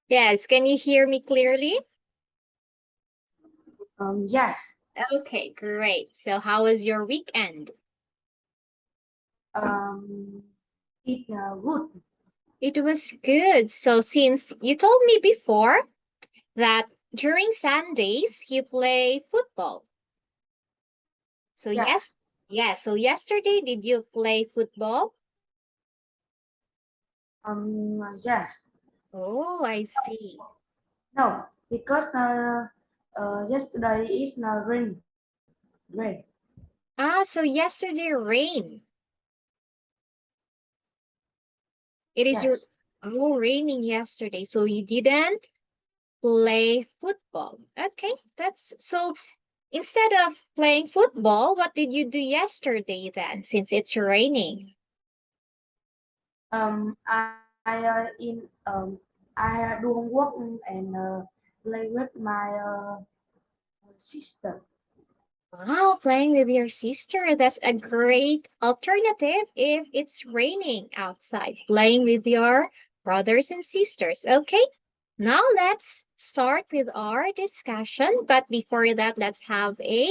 Yes, can you hear me clearly? Yes. Okay, great. So how was your weekend? It's good. It was good. So since you told me before that during Sundays you play football. So Yes. so yesterday did you play football? Yes. Oh, I see. No, because yesterday is rain. Rain. Ah, so yesterday rain. It is your Yes. raining yesterday, so you didn't play football. Okay, that's so instead of playing football, what did you do yesterday then, since it's raining? I do homework and play with my sister. Wow, playing with your sister. That's a great alternative if it's raining outside. Playing with your brothers and sisters. Okay, now let's start with our discussion. But before that, let's have a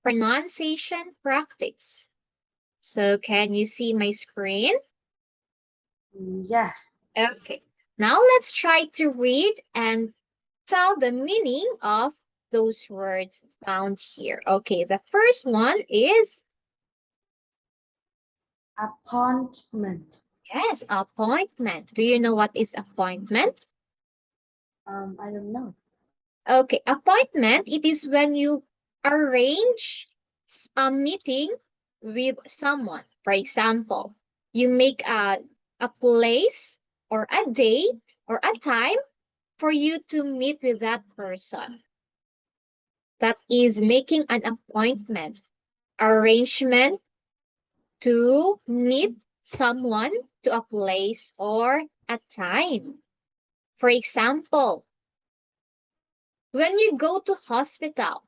pronunciation practice. So can you see my screen? Yes. Okay, now let's try to read and tell the meaning of those words found here. Okay, the first one is, Appointment. yes, appointment. Do you know what is appointment? I don't know. Okay, appointment, it is when you arrange a meeting with someone. For example, you make a place or a date or a time for you to meet with that person. That is making an appointment, arrangement to meet someone to a place or a time. For example, when you go to hospital,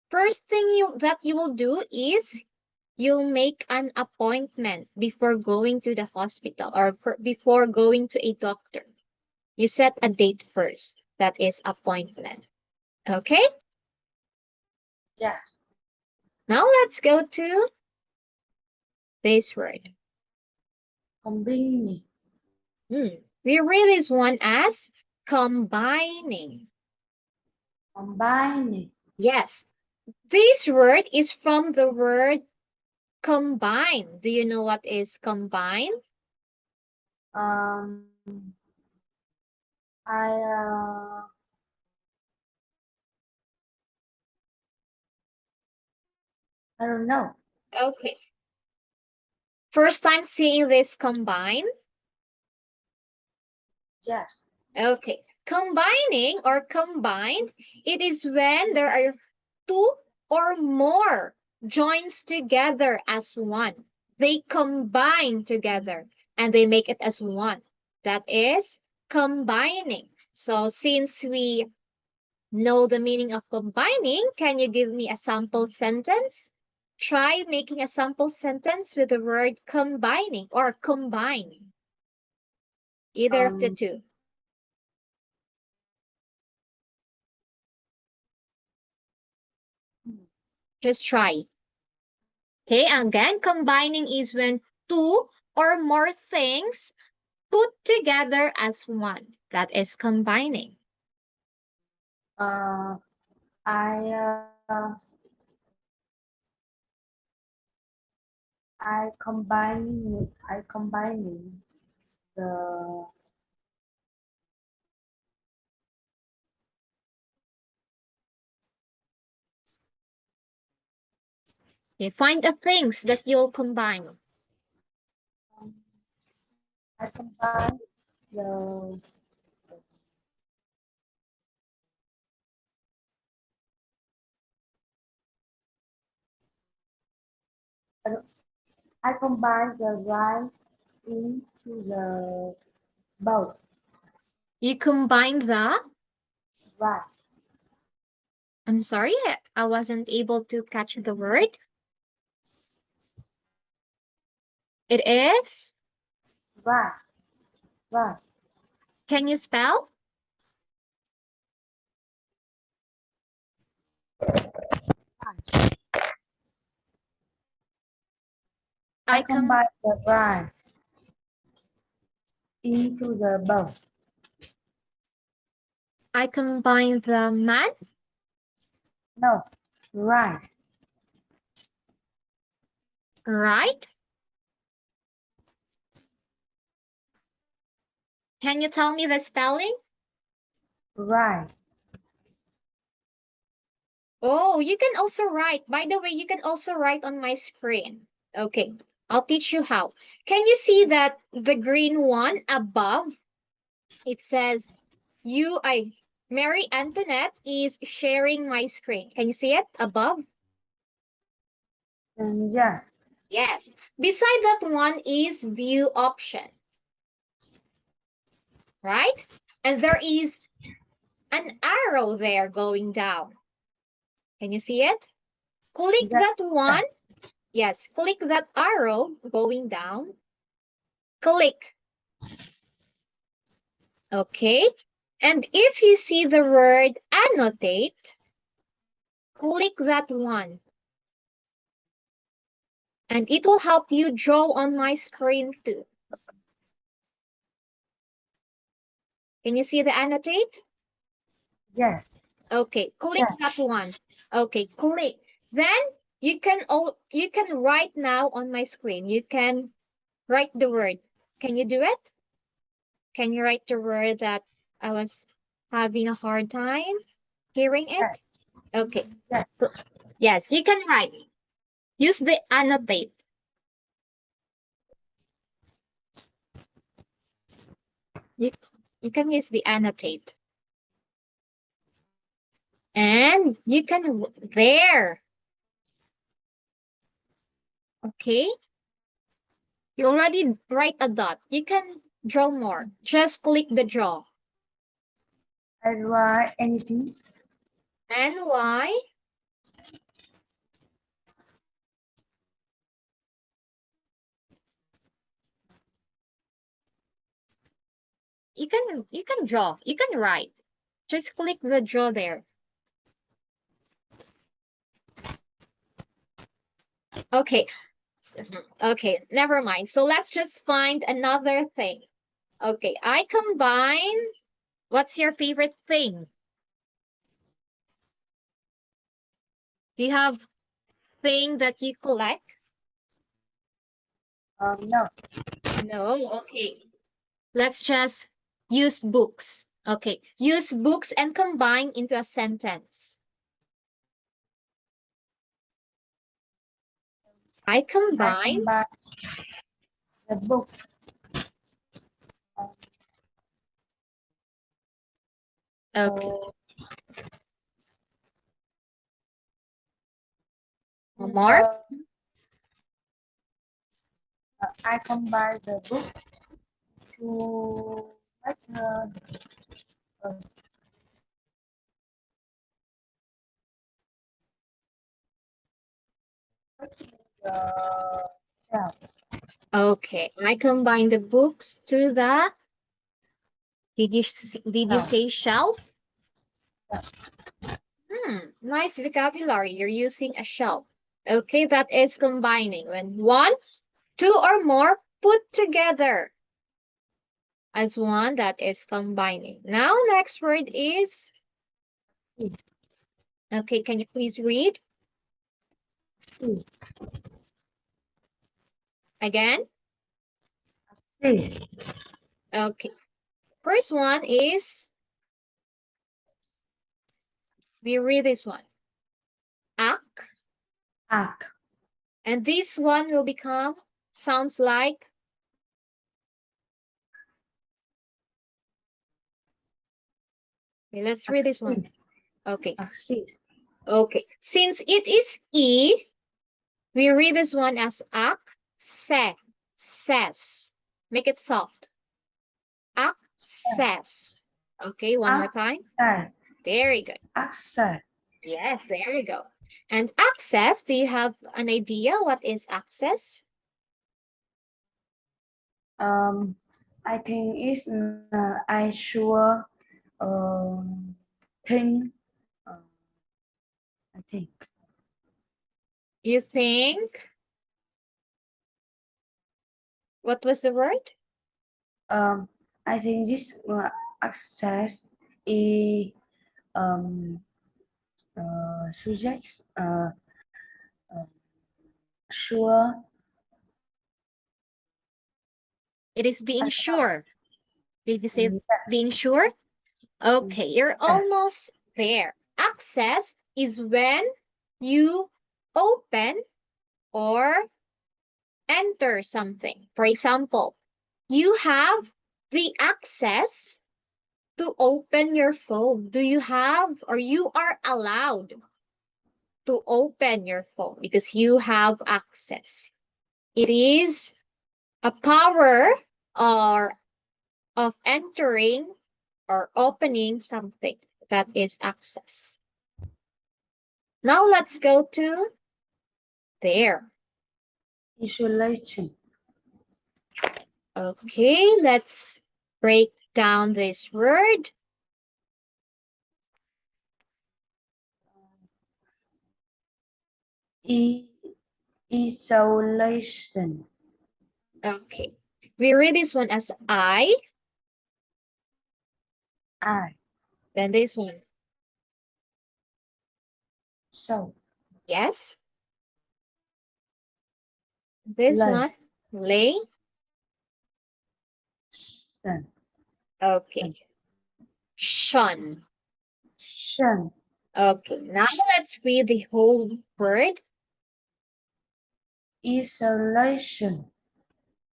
first thing that you will do is you'll make an appointment before going to the hospital or before going to a doctor. You set a date first. That is appointment. Okay? Yes. Now let's go to this word. Combining. We read this one as combining. Combining. Yes, this word is from the word combine. Do you know what is combine? Um, I I don't know. Okay. First time seeing this combine? Yes. Okay. Combining or combined, it is when there are two or more joins together as one. They combine together and they make it as one. That is combining. So since we know the meaning of combining, can you give me a sample sentence? Try making a sample sentence with the word combining or combine. Either of the Um, two. Just try. Okay, again, combining is when two or more things put together as one. That is combining. uh, I uh, I combining the Okay, find the things that you'll combine. I combine the I combine the rice into the bowl. You combine the, Rice. I'm sorry, I wasn't able to catch the word. It is, Right. Right. Can you spell? I combine the right into the both. I combine the man. No. Right. Right. Can you tell me the spelling? Right. Oh, you can also write. By the way, you can also write on my screen. Okay, I'll teach you how. Can you see that the green one above? It says Mary Antoinette is sharing my screen. Can you see it above? Yeah. Yes. Beside that one is view option. Right? And there is an arrow there going down. Can you see it? Click Yeah. that one. Yes, click that arrow going down. Click. Okay. And if you see the word annotate, click that one. And it will help you draw on my screen too. Can you see the annotate? Yes. Okay, click that one. Okay, click. Then you can write now on my screen. You can write the word. Can you do it? Can you write the word that I was having a hard time hearing it? Yes. Okay. Yes. Yes, you can write. Use the annotate. You can use the annotate. And you can, there. Okay. You already write a dot. You can draw more. Just click the draw. I write anything. And why? You can draw. You can write. Just click the draw there. Okay. Okay, never mind. So let's just find another thing. Okay, I combine. What's your favorite thing? Do you have thing that you collect? No. No, okay. Let's just use books. Okay, use books and combine into a sentence. I combine. The book. Okay. More. I combine the book to make shelf. Okay, I combine the books to the. Did you say shelf? Nice vocabulary. You're using a shelf. Okay, that is combining. When one, two, or more put together as one, that is combining. Now, next word is. Okay, can you please read? Again? Okay. First one is. We read this one. Ak. And this one will become, sounds like. Okay, let's read this one. Okay. Okay. Since it is E, we read this one as ak, se, ses. Make it soft. Ak, ses. Okay, one more time. Very good. Access. Yes, there you go. And access, do you have an idea what is access? I think it's I sure think I think You think? What was the word? I think this access is subjects sure. It is being sure. Did you say Yes. being sure? Okay, you're almost there. Access is when you open or enter something. For example, you have the access to open your phone. Do you have, or you are allowed to open your phone because you have access? It is a power or of entering or opening something. That is access. Now let's go to there. Isolation. Okay, let's break down this word. Isolation. Okay, we read this one as I, I. then this one. So. Yes. This Lay. one, lay. Sun. Okay. Shun. Shun. Okay, now let's read the whole word Isolation.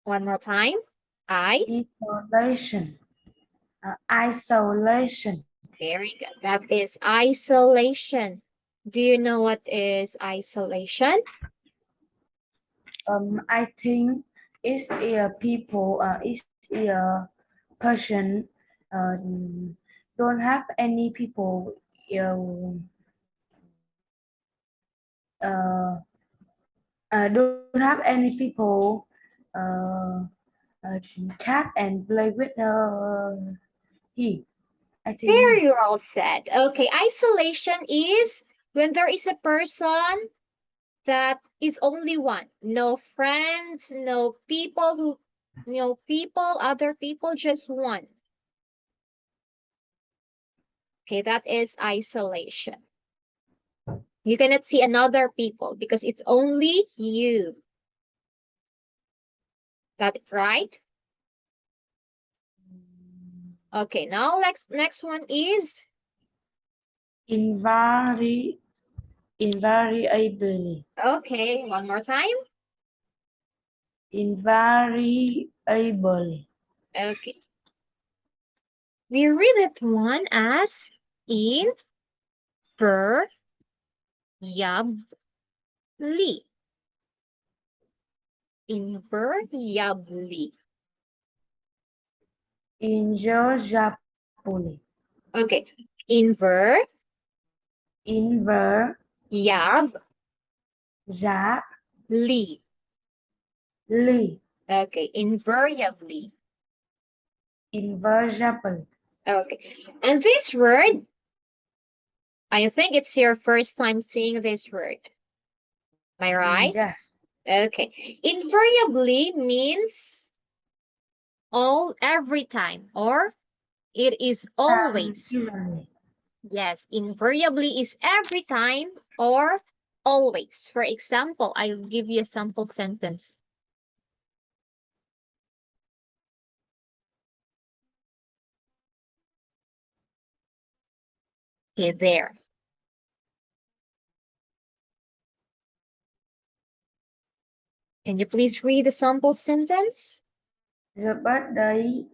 one more time. I. Isolation. Isolation. Very good. That is isolation. Do you know what is isolation? I think it's a people. It's a person. Don't have any people. Uh, don't have any people. Uh, chat and play with he. I think he. Very well said. Okay, isolation is when there is a person that is only one. No friends, no people, other people, just one. Okay, that is isolation. You cannot see another people because it's only you. That right? Okay, now next one is Invariably. okay, one more time. Invariably. Okay. We read it one as invariably. Invariably. Invariably. Okay. Invariably. Invariably. Okay. Invariably. Invariably. Okay. And this word, I think it's your first time seeing this word. Am I right? Yes. Okay. Invariably means every time, or it is always. Usually. Yes, invariably is every time or always. For example, I'll give you a sample sentence. Okay, there. Can you please read the sample sentence? The birthday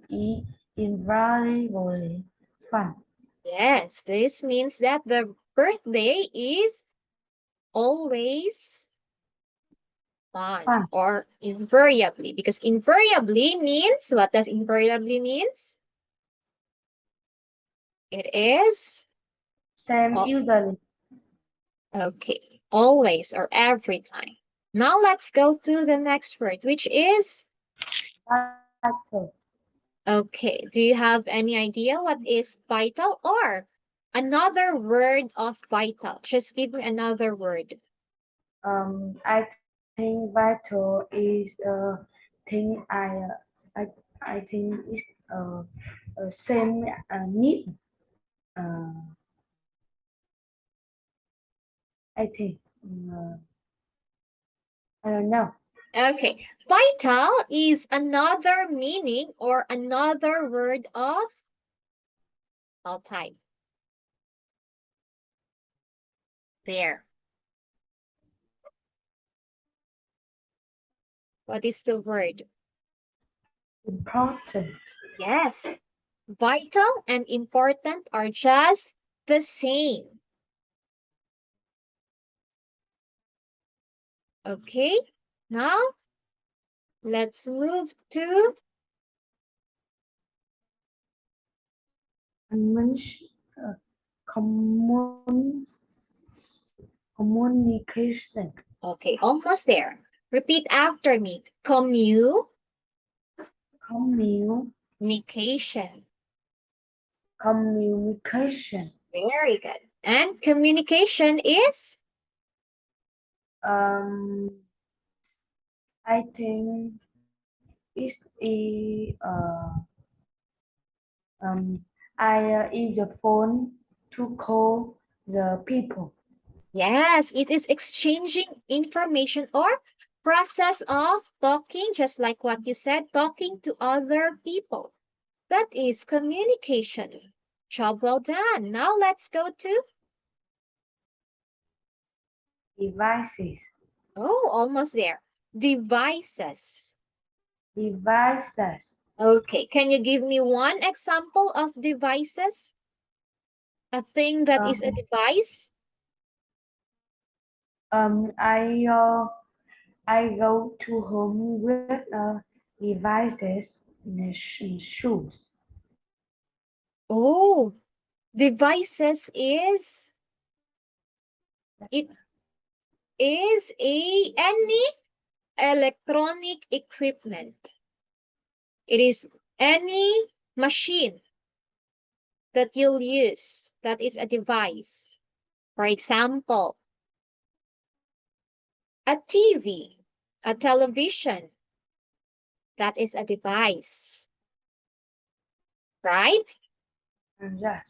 is invariably fun. Yes, this means that the birthday is always fun or invariably, because invariably means, what does invariably means? It is Same usually. okay, always or every time. Now let's go to the next word, which is, vital, okay, do you have any idea what is vital or another word of vital? Just give me another word. I think vital is a thing I I think is a same need. Uh, I think I don't know. Okay, vital is another meaning or another word of, I'll type there. What is the word? Important. Yes, vital and important are just the same. Okay, now let's move to Uh, commun communication. okay, almost there. Repeat after me. Commu Communication. communication. Very good. And communication is? Um, I think it's I use the phone to call the people. Yes, it is exchanging information or process of talking, just like what you said, talking to other people. That is communication. Job well done. Now let's go to, Devices. oh, almost there. Devices. Devices. Okay, can you give me one example of devices? A thing that is a Um, device? um, I uh, I go to home with devices and shoes. Oh, devices is, it is a any electronic equipment. It is any machine that you'll use that is a device. For example, a TV, a television, that is a device, right? And yes,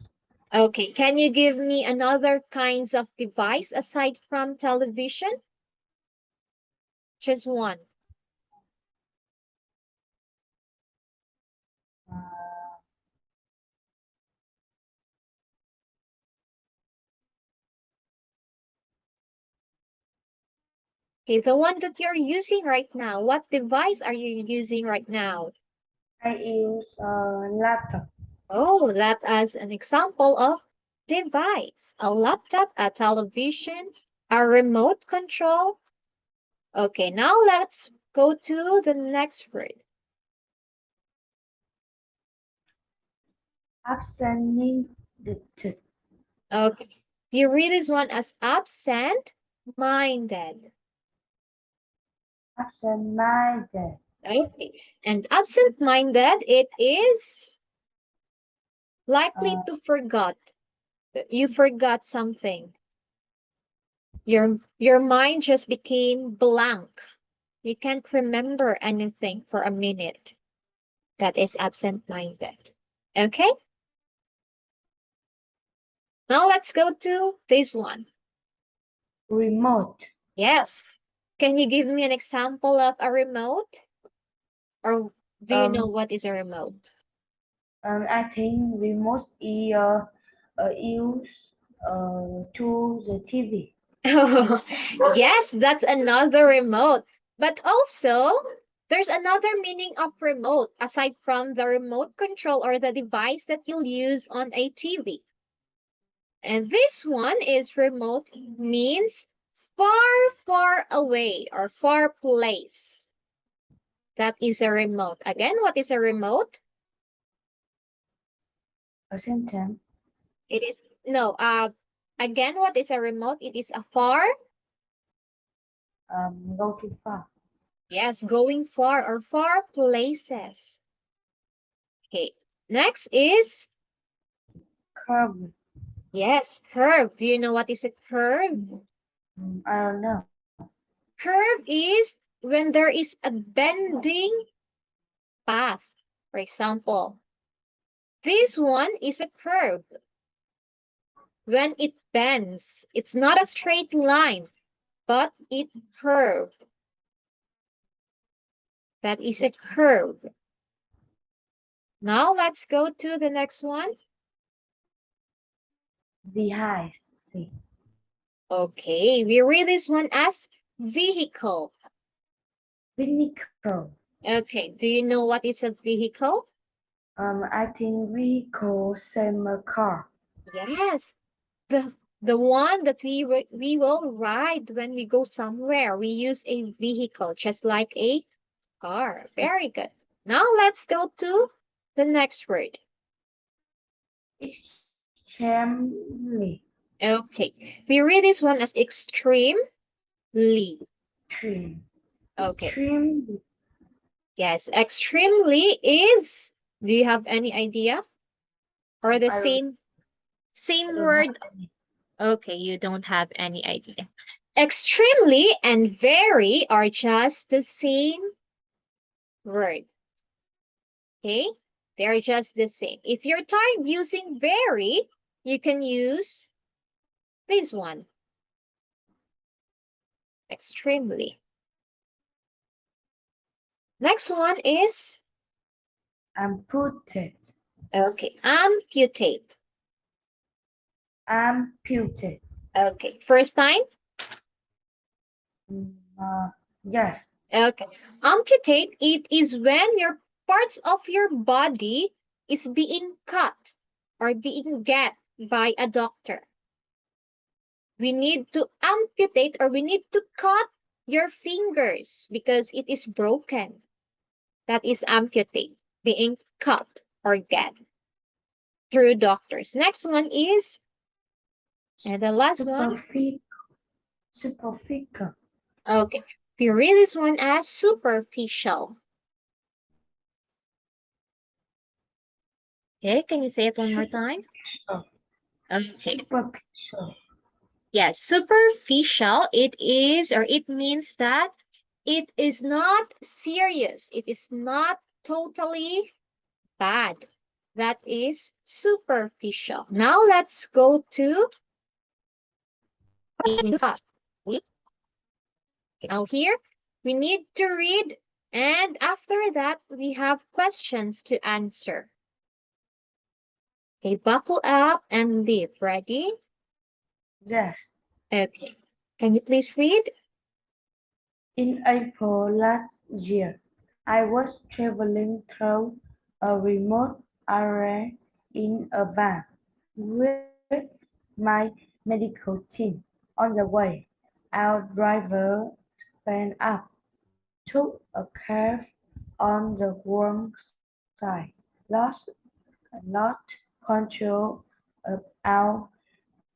Okay, can you give me another kinds of device aside from television? Just one. uh, Okay, the one that you're using right now. What device are you using right now? I use laptop. Oh, that as an example of device. A laptop, a television, a remote control. Okay, now let's go to the next word. Absent the Okay, you read this one as absent-minded. absent-minded. Okay, and absent-minded, it is likely Uh, to forgot. You forgot something. Your mind just became blank. You can't remember anything for a minute. That is absent-minded. Okay, now let's go to this one. remote. Yes. Can you give me an example of a remote? Or do you know Um, what is a remote? I think remote is used to the TV. Yes, that's another remote. But also, there's another meaning of remote aside from the remote control or the device that you'll use on a TV. And this one is remote means far, far away or far place. That is a remote. Again, what is a remote? A sentence. It is, no, again, what is a remote? It is a far, Go too far. Yes, going far or far places. Okay, next is, Curve. yes, curve. Do you know what is a curve? I don't know. Curve is when there is a bending path. For example, this one is a curve. When it bends, it's not a straight line, but it curves. That is a curve. Now let's go to the next one. Vehicle. Okay, we read this one as vehicle. Vehicle. Okay, do you know what is a vehicle? I think vehicle same car. Yes, the one that we will ride when we go somewhere. We use a vehicle, just like a car. Very good. Now let's go to the next word. Extremely. Okay, we read this one as extremely. Extreme. Okay, Extremely. yes, extremely is, do you have any idea? Or the I don't, same don't have word? any. Okay, you don't have any idea. Extremely and very are just the same word. Okay, they're just the same. If you're tired using very, you can use this one. Extremely. Next one is, Amputate. okay, amputate. Amputate. Okay, first time? Yes. Okay. Amputate, it is when your parts of your body is being cut or being get by a doctor. We need to amputate or we need to cut your fingers because it is broken. That is amputate, being cut or get through doctors. Next one is, and the last one. Superficial. Okay. We read this one as superficial. Okay, can you say it one more time? Okay. Superficial. Yes, superficial, it is, or it means that it is not serious. It is not totally bad. That is superficial. Now let's go to now here we need to read, and after that we have questions to answer. Okay, buckle up and live. Ready? Yes. Okay. Can you please read? In April last year, I was traveling through a remote area in a van with my medical team. On the way, our driver sped up, took a curve on the wrong side, lost control of our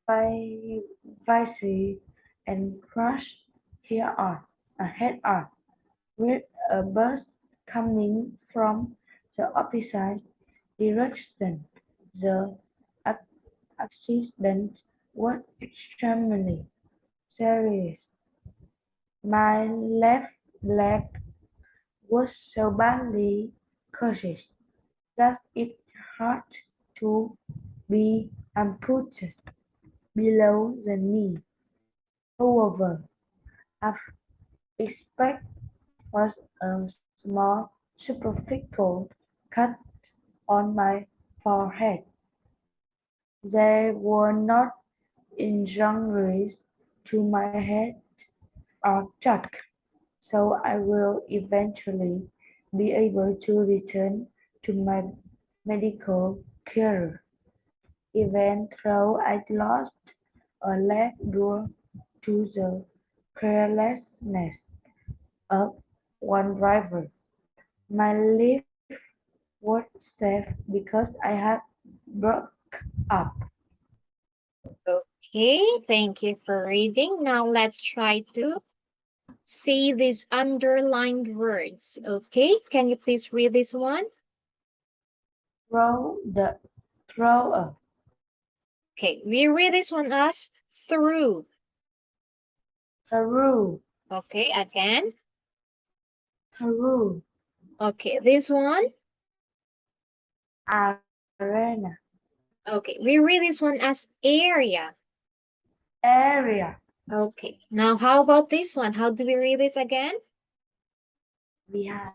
vehicle and crashed head-on with a bus coming from the opposite direction. The accident was extremely serious. My left leg was so badly crushed that it had to be amputated below the knee. However, I expect was a small superficial cut on my forehead. There were not injuries to my head or neck, so I will eventually be able to return to my medical care. Even though I lost a leg due to the carelessness of one driver, my life was safe because I had broke up. Okay, thank you for reading. Now let's try to say these underlined words. Okay, can you please read this one? Throw the thrower. Okay, we read this one as through. Through. Okay, again. Through. Okay, this one. Arena. Okay, we read this one as area. Area. Okay, now how about this one? How do we read this again? Behind.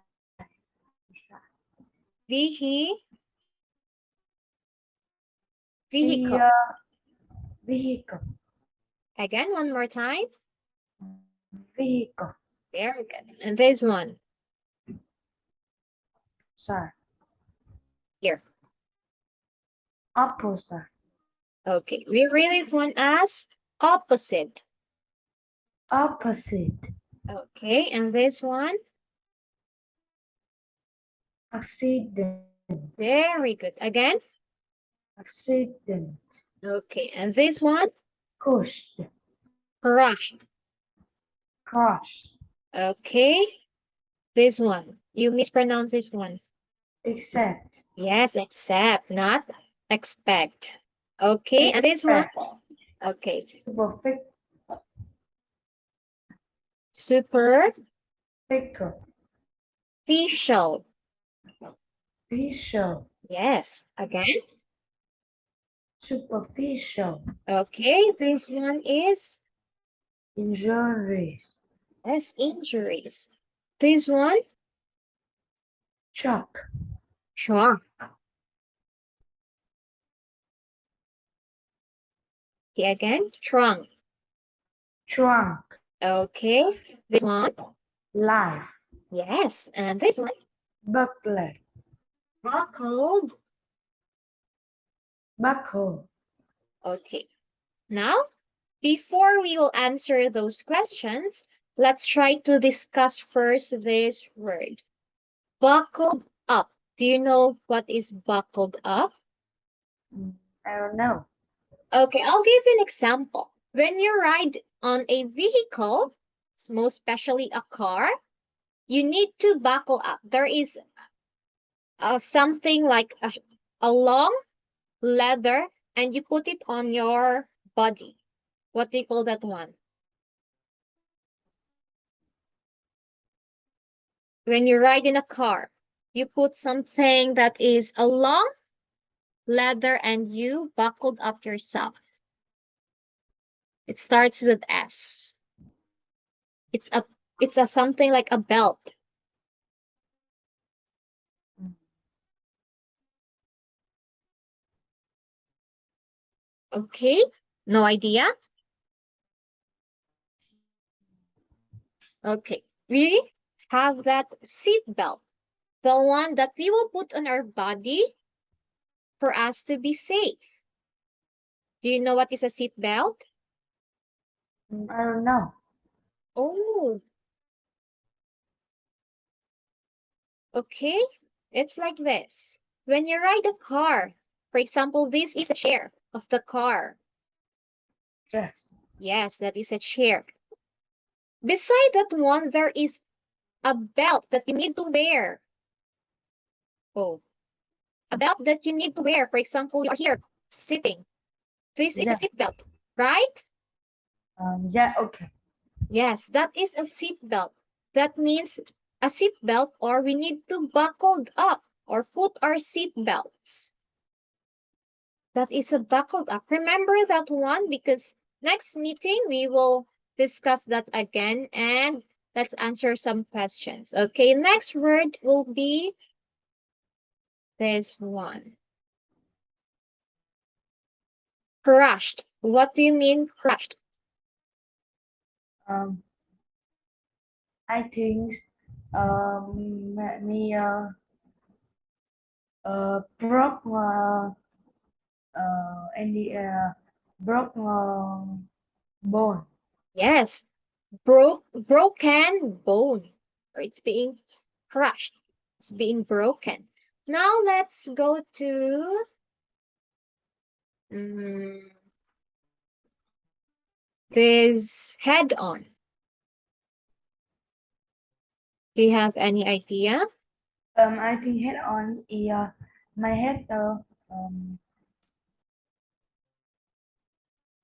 Vehicle. The vehicle. Again, one more time. Vehicle. Very good. And this one. Sir. Here. Opposite. Okay, we read this one as opposite. Opposite. Okay, and this one. Accident. Very good. Again. Accident. Okay, and this one. Crushed. Crushed. Crushed. Okay, this one. You mispronounce this one. Except. Yes, except, not expect. Okay, and this one. Okay. Superficial. Superficial. Superficial. Yes, again. Superficial. Okay, this one is. Injuries. Yes, injuries. This one. Shock. Shock. Okay, again. Trunk. Trunk. Okay, this one. Life. Yes, and this one. Buckle. Buckled. Buckle. Okay, now, before we will answer those questions, let's try to discuss first this word. Buckled up. Do you know what is buckled up? I don't know. Okay, I'll give you an example. When you ride on a vehicle, most especially a car, you need to buckle up. There is something like a long leather, and you put it on your body. What do you call that one? When you ride in a car, you put something that is a long leather and you buckled up yourself. It starts with S. It's a something like a belt. Okay, no idea? Okay, we have that seat belt, the one that we will put on our body for us to be safe. Do you know what is a seat belt? I don't know. Oh, okay. It's like this. When you ride a car, for example, this is a chair of the car. Yes. Yes, that is a chair. Beside that one, there is a belt that you need to wear. Oh, a belt that you need to wear. For example, you are here sitting. This is a seat belt, right? Yeah, okay. Yes, that is a seat belt. That means a seat belt, or we need to buckle up or put our seat belts. That is a buckled up. Remember that one, because next meeting we will discuss that again, and let's answer some questions. Okay, next word will be this one. Crushed. What do you mean crushed? I think me broke and the broke bone. Yes, broken bone, or it's being crushed. It's being broken. Now let's go to this head on. Do you have any idea? I think head on is my head.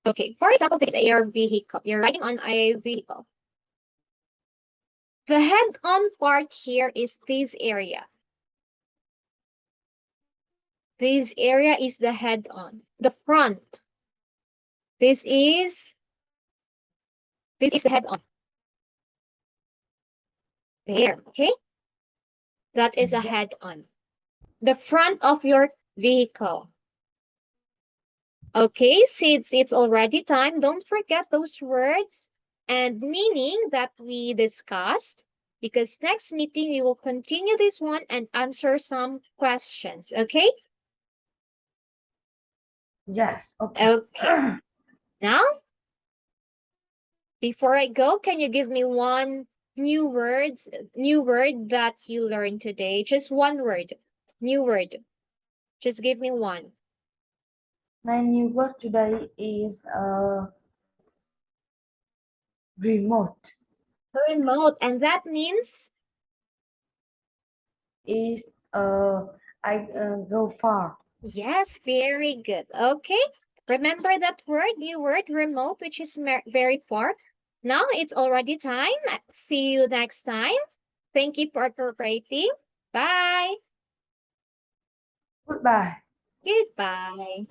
Okay, for example, this is your vehicle. You're riding on a vehicle. The head-on part here is this area. This area is the head-on, the front. This is the head-on. There, okay? That is a head-on. The front of your vehicle. Okay, since it's already time, don't forget those words and meaning that we discussed, because next meeting we will continue this one and answer some questions, okay? Yes. Okay. Okay. Now, before I go, can you give me one new word that you learned today? Just one word, new word. Just give me one. My new word today is remote. Remote, and that means Is I go far. yes, very good. Okay, remember that word, new word, remote, which is very far. Now it's already time. See you next time. Thank you for cooperating. Bye. Goodbye. Goodbye.